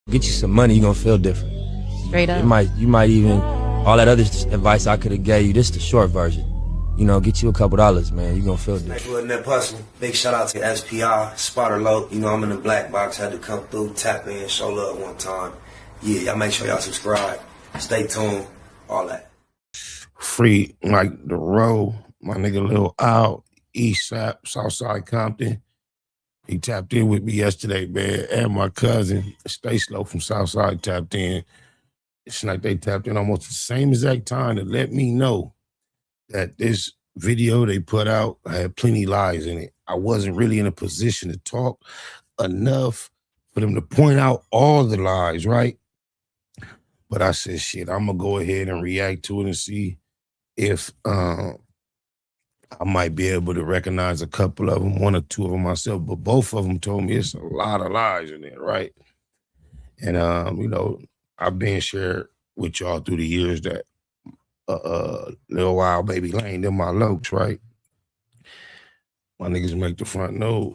Get you some money, you're gonna feel different. Straight up. You might even, all that other advice I could have gave you, this is the short version. You know, get you a couple dollars, man, you're gonna feel different. Next with Nip Hustle. Big shout out to SPI, Spotter Low. You know, I'm in the black box, had to come through, tap in, show love one time. Yeah, y'all make sure y'all subscribe. Stay tuned, all that. Free like the road, my nigga Lil Al, East Side, Southside Compton. He tapped in with me yesterday, man, and my cousin, Stay Slow from Southside tapped in. It's like they tapped in almost the same exact time to let me know that this video they put out had plenty lies in it. I wasn't really in a position to talk enough for them to point out all the lies, right? But I said, shit, I'm gonna go ahead and react to it and see if I might be able to recognize a couple of them, one or two of them myself, but both of them told me it's a lot of lies in there, right? And, you know, I've been shared with y'all through the years that Lil Wild Baby Lane, them my lokes, right? My niggas make the front nose.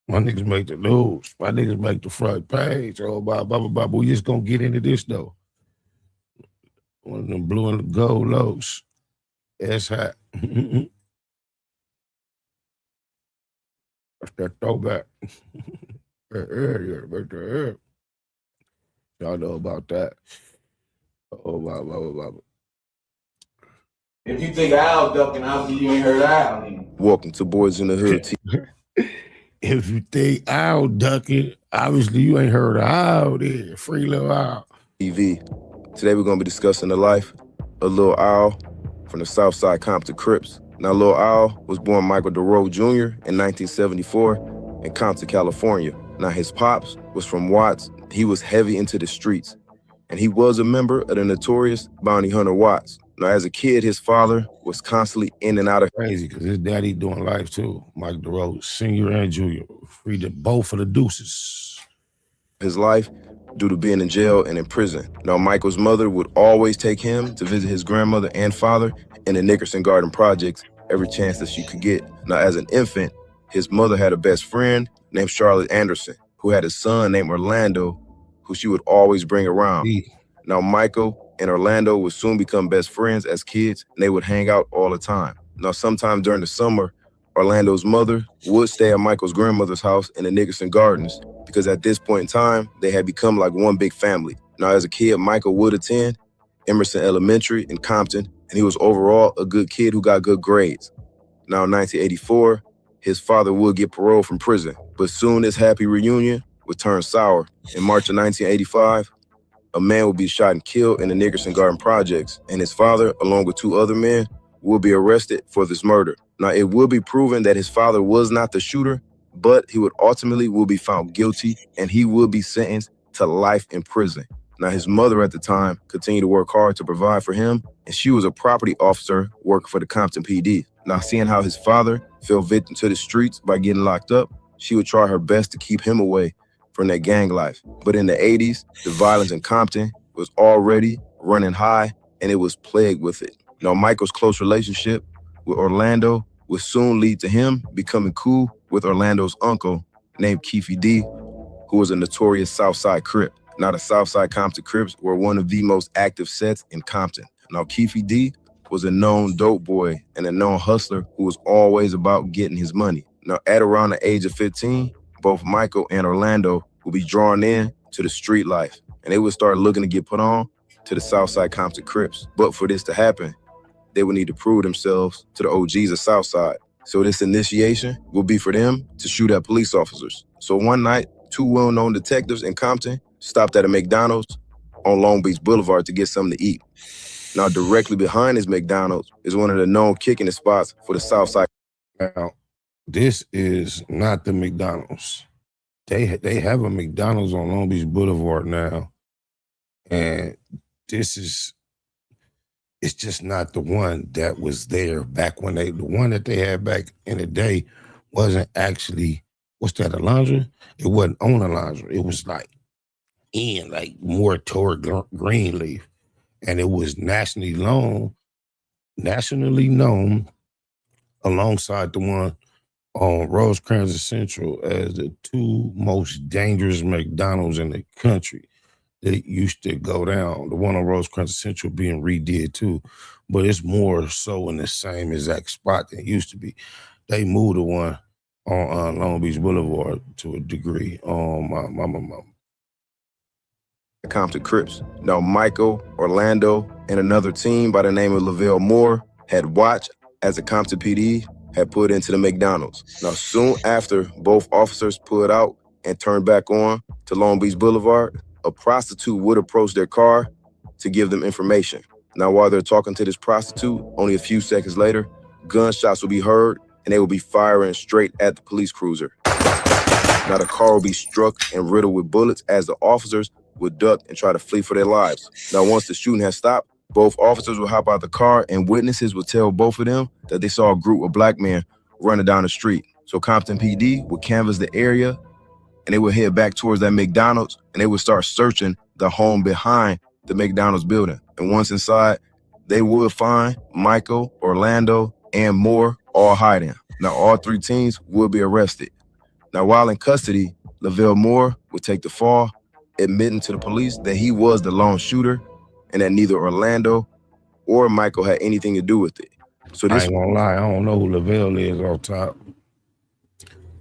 My niggas make the news. My niggas make the front page. Oh, blah, blah, blah, blah. But we just gonna get into this, though. One of them blue and gold lokes. That's hot. That's that throwback. Y'all know about that. Oh, blah, blah, blah, blah. If you think Al ducking, obviously you ain't heard Al. Welcome to Boys in the Hood. If you think Al ducking, obviously you ain't heard of Al there. Free Lil Al. TV. Today we're going to be discussing the life of Lil Al from the Southside Compton Crips. Now, Lil Al was born Michael DeRoe Jr. in 1974 in Compton, California. Now, his pops was from Watts. He was heavy into the streets, and he was a member of the notorious Bounty Hunter Watts. Now, as a kid, his father was constantly in and out of... Crazy, because his daddy doing life, too. Mike DeRoe, senior and junior. Free to both of the deuces. His life due to being in jail and in prison. Now, Michael's mother would always take him to visit his grandmother and father in the Nickerson Garden Projects every chance that she could get. Now, as an infant, his mother had a best friend named Charlotte Anderson, who had a son named Orlando, who she would always bring around. Now, Michael and Orlando would soon become best friends as kids, and they would hang out all the time. Now, sometime during the summer, Orlando's mother would stay at Michael's grandmother's house in the Nickerson Gardens, because at this point in time, they had become like one big family. Now, as a kid, Michael would attend Emerson Elementary in Compton, and he was overall a good kid who got good grades. Now, in 1984, his father would get parole from prison, but soon this happy reunion would turn sour. In March of 1985, a man would be shot and killed in the Nickerson Garden Projects, and his father, along with two other men, will be arrested for this murder. Now, it will be proven that his father was not the shooter, but he would ultimately will be found guilty, and he will be sentenced to life in prison. Now, his mother at the time continued to work hard to provide for him, and she was a property officer working for the Compton PD. Now, seeing how his father fell victim to the streets by getting locked up, she would try her best to keep him away from that gang life. But in the 80s, the violence in Compton was already running high, and it was plagued with it. Now, Michael's close relationship with Orlando would soon lead to him becoming cool with Orlando's uncle named Keefy D, who was a notorious Southside Crip. Now, the Southside Compton Crips were one of the most active sets in Compton. Now, Keefy D was a known dope boy and a known hustler who was always about getting his money. Now, at around the age of 15, both Michael and Orlando would be drawn in to the street life, and they would start looking to get put on to the Southside Compton Crips. But for this to happen, they would need to prove themselves to the OGs of Southside. So this initiation will be for them to shoot at police officers. So one night, two well-known detectives in Compton stopped at a McDonald's on Long Beach Boulevard to get something to eat. Now, directly behind this McDonald's is one of the known kicking spots for the Southside. Now, this is not the McDonald's. They have a McDonald's on Long Beach Boulevard now, and it's just not the one that was there back when the one that they had back in the day wasn't actually, what's that, a laundry? It wasn't on a laundry. It was like more toward Greenleaf. And it was nationally known alongside the one on Rosecrans Central as the two most dangerous McDonald's in the country. that used to go down. The one on Rosecrans Central being redid too, but it's more so in the same exact spot than it used to be. They moved the one on Long Beach Boulevard to a degree. Compton Crips. Now, Michael, Orlando, and another team by the name of Lavelle Moore had watched as the Compton PD had put into the McDonald's. Now, soon after both officers pulled out and turned back on to Long Beach Boulevard, a prostitute would approach their car to give them information. Now, while they're talking to this prostitute, only a few seconds later, gunshots will be heard and they will be firing straight at the police cruiser. Now, the car will be struck and riddled with bullets as the officers would duck and try to flee for their lives. Now, once the shooting has stopped, both officers will hop out the car and witnesses will tell both of them that they saw a group of black men running down the street. So Compton PD would canvass the area and they would head back towards that McDonald's and they would start searching the home behind the McDonald's building. And once inside, they would find Michael, Orlando, and Moore all hiding. Now, all three teens would be arrested. Now, while in custody, Lavelle Moore would take the fall, admitting to the police that he was the lone shooter and that neither Orlando or Michael had anything to do with it. So this I ain't gonna lie, I don't know who Lavelle is off top.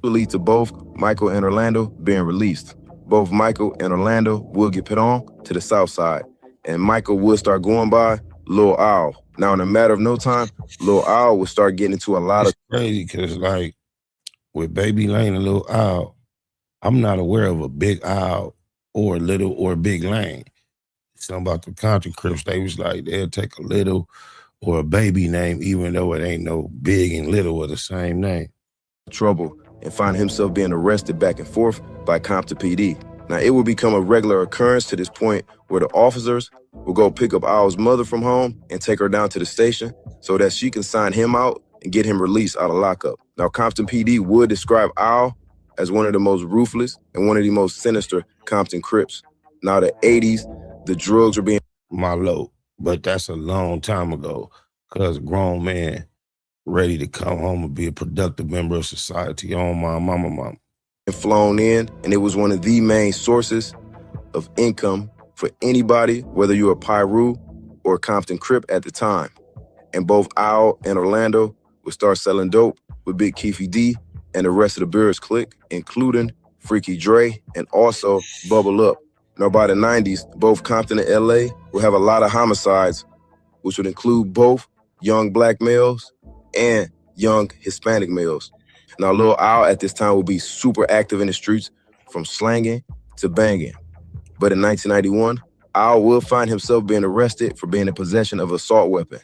will lead to both Michael and Orlando being released. Both Michael and Orlando will get put on to the south side, and Michael would start going by Lil Owl. Now, in a matter of no time, Lil Owl would start getting into a lot of crazy because, like, with Baby Lane and Lil Owl, I'm not aware of a Big Owl or a Little or a Big Lane. Something about the Compton Crips, they was like, they'll take a Little or a Baby name, even though it ain't no Big and Little are the same name. trouble and find himself being arrested back and forth by Compton PD. Now, it would become a regular occurrence to this point where the officers will go pick up Owl's mother from home and take her down to the station so that she can sign him out and get him released out of lockup. Now, Compton PD would describe Owl as one of the most ruthless and one of the most sinister Compton Crips. Now, the 80s, the drugs were being my low, but that's a long time ago because a grown man ready to come home and be a productive member of society on my mama. flown in, and it was one of the main sources of income for anybody, whether you're a Pyru or a Compton Crip at the time. And both Owl and Orlando would start selling dope with Big Keefy D and the rest of the Beers clique, including Freaky Dre and also Bubble Up. Now, by the 90s, both Compton and LA would have a lot of homicides, which would include both young black males and young Hispanic males. Now, Lil Owl at this time would be super active in the streets, from slanging to banging. But in 1991, Owl will find himself being arrested for being in possession of an assault weapon.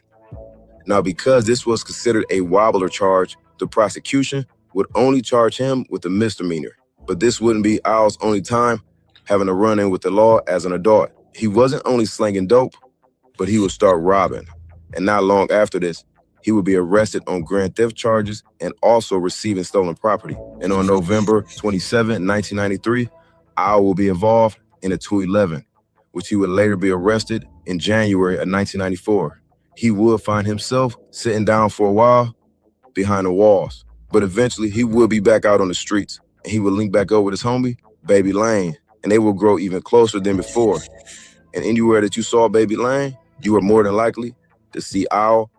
Now, because this was considered a wobbler charge, the prosecution would only charge him with a misdemeanor. But this wouldn't be Owl's only time having a run-in with the law as an adult. He wasn't only slanging dope, but he would start robbing. And not long after this, he would be arrested on grand theft charges and also receiving stolen property. And on November 27, 1993, Owl will be involved in a 211, which he would later be arrested in January of 1994. He would find himself sitting down for a while behind the walls, but eventually he would be back out on the streets, and he would link back up with his homie, Baby Lane, and they will grow even closer than before. And anywhere that you saw Baby Lane, you were more than likely to see Owl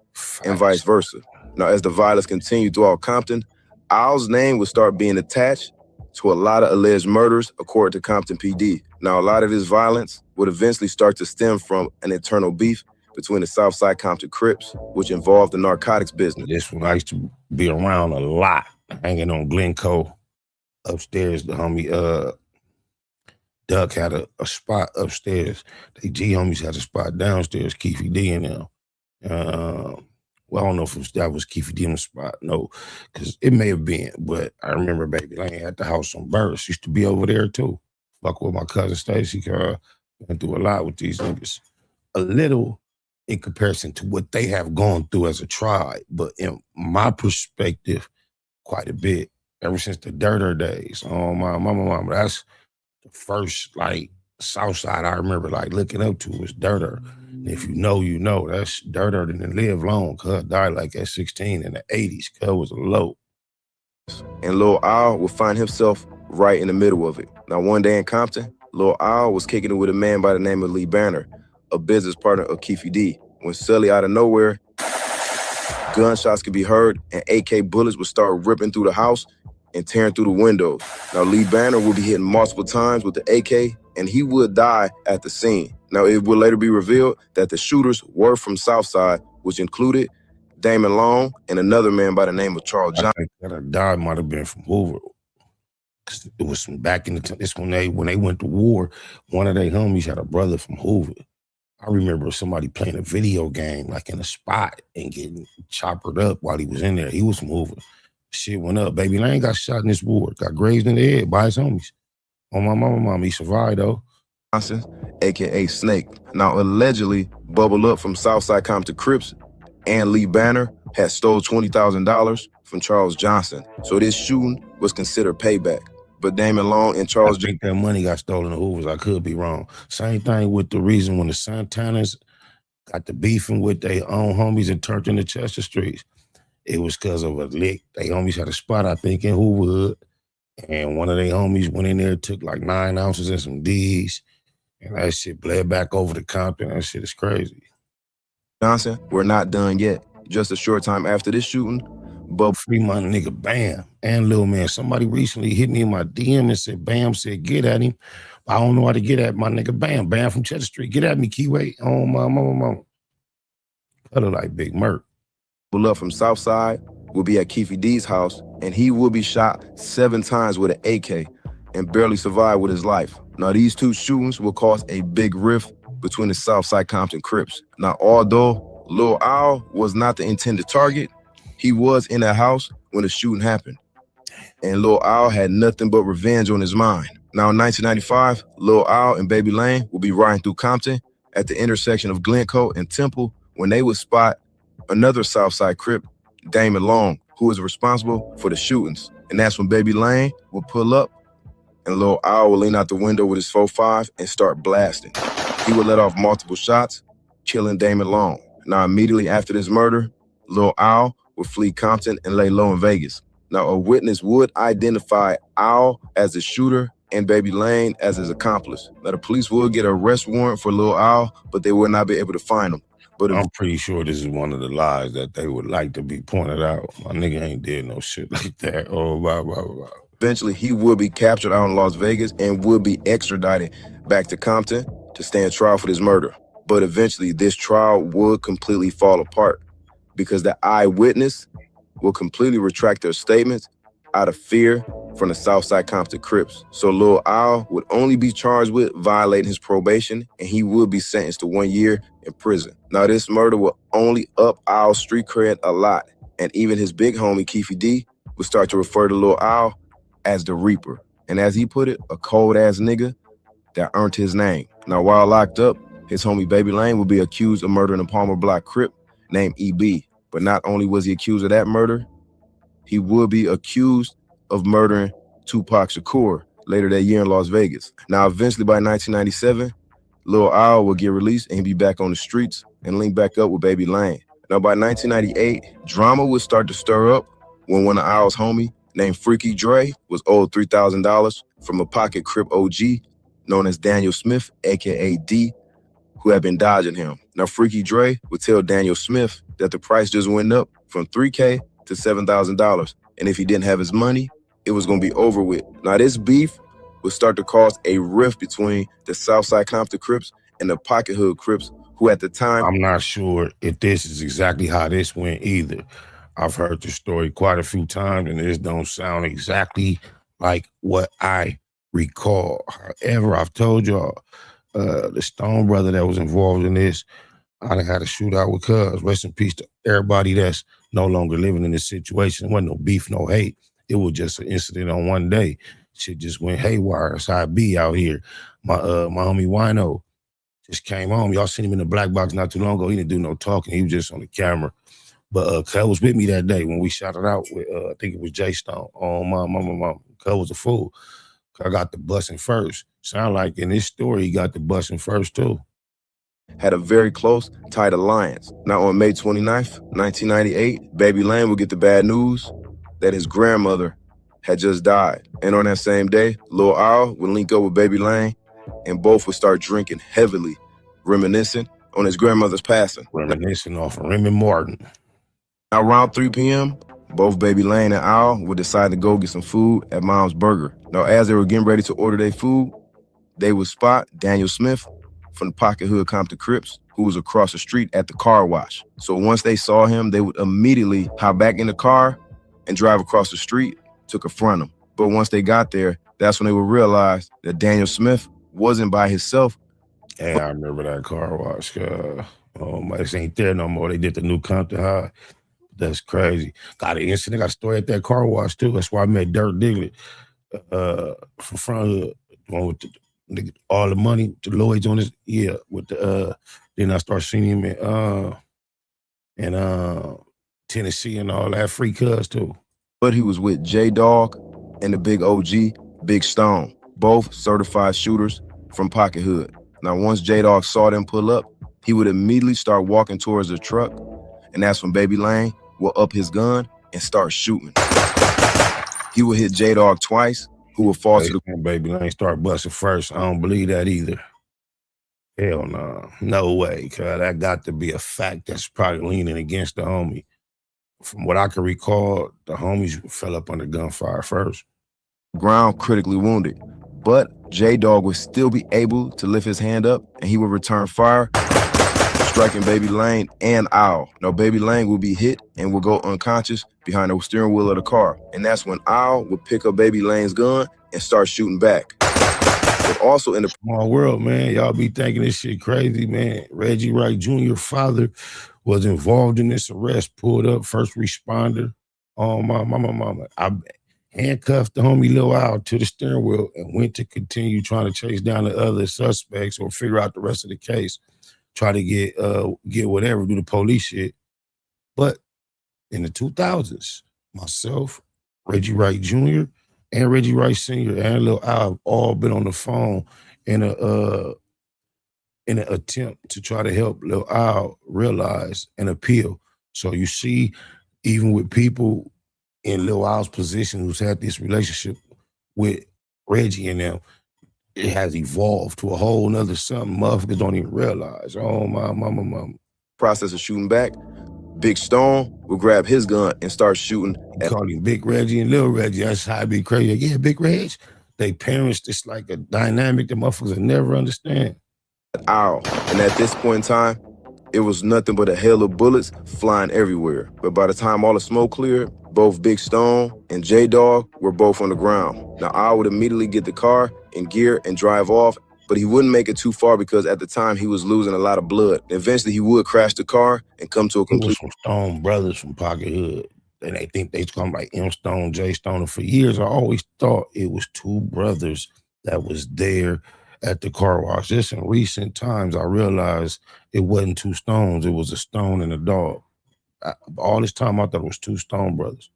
and vice versa. Now, as the violence continued throughout Compton, Owl's name would start being attached to a lot of alleged murders, according to Compton PD. Now, a lot of this violence would eventually start to stem from an internal beef between the Southside Compton Crips, which involved the narcotics business. This one I used to be around a lot, hanging on Glencoe upstairs. The homie Duck had a spot upstairs. The G homies had a spot downstairs, Keefy D and them. Well, I don't know if that was Keefy D's spot, no, because it may have been, but I remember Baby Lane had the house on Burris. Used to be over there too. Fuck with my cousin Stacy, went through a lot with these niggas. A little in comparison to what they have gone through as a tribe, but in my perspective, quite a bit. Ever since the Dirter days, my mama, that's the first, like, Southside I remember, like, looking up to was Dirter. And if you know, you know. That's Dirter didn't live long. Cuz died like at 16 in the 80s. Cuz was low. And Lil Owl would find himself right in the middle of it. Now, one day in Compton, Lil Al was kicking it with a man by the name of Lee Banner, a business partner of Keefe D. When suddenly out of nowhere, gunshots could be heard and AK bullets would start ripping through the house and tearing through the windows. Now, Lee Banner would be hitting multiple times with the AK and he would die at the scene. Now, it would later be revealed that the shooters were from Southside, which included Damon Long and another man by the name of Charles Johnson. I think that a die might have been from Hoover. It was some back in the time. This when they went to war, one of their homies had a brother from Hoover. I remember somebody playing a video game like in a spot and getting choppered up while he was in there. He was from Hoover. Shit went up. Baby Lane got shot in this war, got grazed in the head by his homies. On my mama, he survived though. Johnson, aka Snake, now allegedly bubbled up from Southside Compton Crips, and Lee Banner had stole $20,000 from Charles Johnson. So this shooting was considered payback. But Damon Long and Charles I think that money got stolen in Hoovers. I could be wrong. Same thing with the reason when the Santanas got the beefing with their own homies and turned into Chester Streets. It was because of a lick. They homies had a spot, I think, in Hooverwood. And one of their homies went in there, took like 9 ounces and some D's. And that shit bled back over to Compton. That shit is crazy. Johnson were not done yet. Just a short time after this shooting, but free my nigga Bam and Lil Man. Somebody recently hit me in my DM and said, Bam said, get at him. I don't know how to get at my nigga Bam. Bam from Chester Street. Get at me, Keyway. Oh, my mama. That look like Big Merc. pull up from Southside will be at Keefe D's house, and he will be shot 7 times with an AK and barely survive with his life. Now, these 2 shootings will cause a big rift between the Southside Compton Crips. Now, although Lil Al was not the intended target, he was in that house when the shooting happened. And Lil Al had nothing but revenge on his mind. Now, in 1995, Lil Al and Baby Lane will be riding through Compton at the intersection of Glencoe and Temple when they would spot another Southside Crip, Damon Long, who was responsible for the shootings. And that's when Baby Lane will pull up and Lil Al will lean out the window with his 4.5 and start blasting. He would let off multiple shots, killing Damon Long. Now, immediately after this murder, Lil Al would flee Compton and lay low in Vegas. Now, a witness would identify Al as the shooter and Baby Lane as his accomplice. Now, the police will get an arrest warrant for Lil Al, but they will not be able to find him. But I'm pretty sure this is one of the lies that they would like to be pointed out. My nigga ain't did no shit like that. Oh, blah, blah, blah. Eventually, he will be captured out in Las Vegas and will be extradited back to Compton to stand trial for this murder. But eventually, this trial would completely fall apart because the eyewitness will completely retract their statements out of fear from the Southside Compton Crips. So Lil Al would only be charged with violating his probation, and he would be sentenced to 1 year in prison. Now, this murder will only up Al's street cred a lot, and even his big homie, Keefe D, would start to refer to Lil Al as the Reaper. And as he put it, a cold-ass nigga that earned his name. Now, while locked up, his homie Baby Lane will be accused of murdering a Palmer Block Crip named EB. But not only was he accused of that murder, he would be accused of murdering Tupac Shakur later that year in Las Vegas. Now, eventually by 1997, Lil Al will get released and he'll be back on the streets and link back up with Baby Lane. Now, by 1998, drama would start to stir up when one of Al's homie named Freaky Dre was owed $3,000 from a pocket Crip OG known as Daniel Smith, aka D, who had been dodging him. Now, Freaky Dre would tell Daniel Smith that the price just went up from $3K to $7,000. And if he didn't have his money, it was gonna be over with. Now, this beef would start to cause a rift between the Southside Compton Crips and the Pocket Hood Crips, who at the time— I'm not sure if this is exactly how this went either. I've heard the story quite a few times and this don't sound exactly like what I recall. However, I've told y'all, the Stone brother that was involved in this, I done had a shootout with Cuz. Rest in peace to everybody that's no longer living in this situation. It wasn't no beef, no hate. It was just an incident on one day. Shit just went haywire. That's how I be out here. My homie Wino just came home. Y'all seen him in the black box not too long ago. He didn't do no talking. He was just on the camera. But Cuz was with me that day when we shot it out with, I think it was J Stone. Oh, my. Cuz was a fool. I got the busing first. Sound like in this story, he got the busing first too. Had a very close, tight alliance. Now, on May 29th, 1998, Baby Lane would get the bad news that his grandmother had just died. And on that same day, Lil Al would link up with Baby Lane and both would start drinking heavily, reminiscing on his grandmother's passing. Reminiscing off of Remy Martin. Now, around 3 p.m., both Baby Lane and Al would decide to go get some food at Mom's Burger. Now, as they were getting ready to order their food, they would spot Daniel Smith from the Pocket Hood Compton Crips, who was across the street at the car wash. So once they saw him, they would immediately hop back in the car and drive across the street to confront him. But once they got there, that's when they would realize that Daniel Smith wasn't by himself. Hey, I remember that car wash. Oh, my, this ain't there no more. They did the new Compton High. That's crazy. Got an incident. Got a story at that car wash too. That's why I met Dirk Diglett from Front Hood, the one with all the money to Lloyd's on his with the then I start seeing him in Tennessee and all that, free cuz too. But he was with J-Dog and the big OG, Big Stone, both certified shooters from Pocket Hood. Now, once J-Dog saw them pull up, he would immediately start walking towards the truck, and that's when Baby Lane will up his gun and start shooting. He would hit J-Dog twice, who would fall to the... Baby Lane start busting first. I don't believe that either. Hell no. No way, cuz that got to be a fact that's probably leaning against the homie. From what I can recall, the homies fell up under gunfire first. Ground critically wounded, but J-Dog would still be able to lift his hand up and he would return fire, striking Baby Lane and Al. Now, Baby Lane will be hit and will go unconscious behind the steering wheel of the car. And that's when Al would pick up Baby Lane's gun and start shooting back. But also in the small world, man, y'all be thinking this shit crazy, man. Reggie Wright Jr. father was involved in this arrest, pulled up, first responder. Oh, my mama. I handcuffed the homie Lil Al to the steering wheel and went to continue trying to chase down the other suspects or figure out the rest of the case. Try to get whatever, do the police shit. But in the 2000s, myself, Reggie Wright Jr., and Reggie Wright Sr. and Lil Al have all been on the phone in an attempt to try to help Lil Al realize and appeal. So you see, even with people in Lil Al's position who's had this relationship with Reggie and them, it has evolved to a whole nother something motherfuckers don't even realize. Oh, my mama. Process of shooting back, Big Stone will grab his gun and start shooting. Call him Big Reggie and Lil Reggie. That's how it be crazy. Yeah, Big Reg. They parents, it's like a dynamic that motherfuckers will never understand. Al. And at this point in time, it was nothing but a hail of bullets flying everywhere. But by the time all the smoke cleared, both Big Stone and J-Dog were both on the ground. Now, Al would immediately get the car in gear and drive off, but he wouldn't make it too far because at the time he was losing a lot of blood. Eventually, he would crash the car and come to a complete... It was from Stone brothers from Pocket Hood. And they think they come like M Stone, J Stone. And for years, I always thought it was two brothers that was there at the car wash. Just in recent times, I realized it wasn't two Stones. It was a Stone and a dog. All this time, I thought it was two Stone brothers.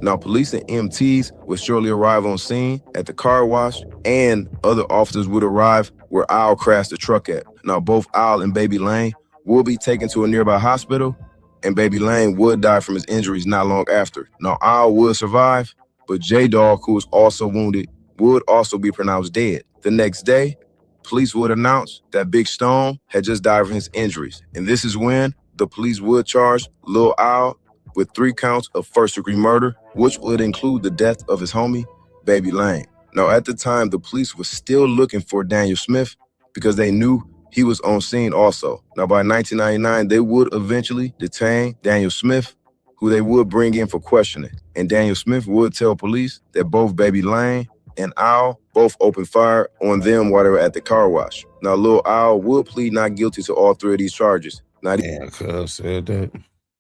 Now, police and EMTs would shortly arrive on scene at the car wash, and other officers would arrive where Al crashed the truck at. Now, both Al and Baby Lane will be taken to a nearby hospital, and Baby Lane would die from his injuries not long after. Now, Al would survive, but J-Dog, who was also wounded, would also be pronounced dead. The next day, police would announce that Big Stone had just died from his injuries. And this is when the police would charge Lil Al with 3 counts of first-degree murder, which would include the death of his homie, Baby Lane. Now, at the time, the police were still looking for Daniel Smith because they knew he was on scene also. Now, by 1999, they would eventually detain Daniel Smith, who they would bring in for questioning. And Daniel Smith would tell police that both Baby Lane and Al both opened fire on them while they were at the car wash. Now, Lil Al would plead not guilty to all 3 of these charges. Now, cuz said that.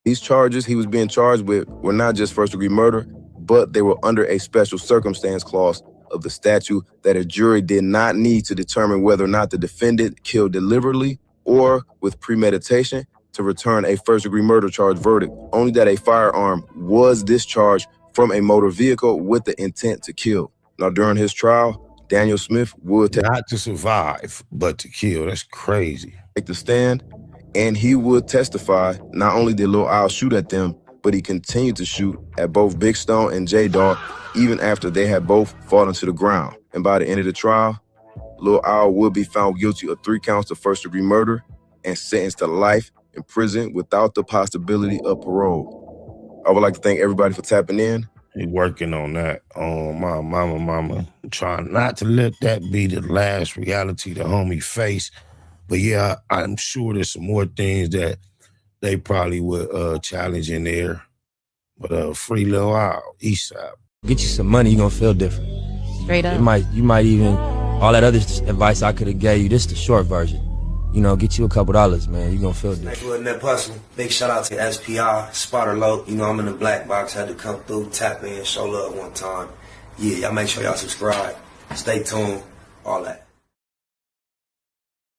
These charges he was being charged with were not just first-degree murder, but they were under a special circumstance clause of the statute that a jury did not need to determine whether or not the defendant killed deliberately or with premeditation to return a first-degree murder charge verdict, only that a firearm was discharged from a motor vehicle with the intent to kill. Now, during his trial, Daniel Smith would not to survive, but to kill. That's crazy. Take the stand, and he would testify not only did Lil Al shoot at them, but he continued to shoot at both Big Stone and J-Dog even after they had both fallen to the ground. And by the end of the trial, Lil Al will be found guilty of 3 counts of first-degree murder and sentenced to life in prison without the possibility of parole. I would like to thank everybody for tapping in. He working on that. My mama, trying not to let that be the last reality the homie face. But yeah, I'm sure there's some more things that they probably would challenge in there. But free Lil Al, Eastside. Get you some money, you're gonna feel different. Straight up. You might even, all that other advice I could have gave you, this the short version. You know, get you a couple dollars, man, you're gonna feel different. Thank you, Net Hustle. Big shout out to SPI, Spotter Low. You know, I'm in the black box, had to come through, tap in, show love one time. Yeah, y'all make sure y'all subscribe. Stay tuned, all that.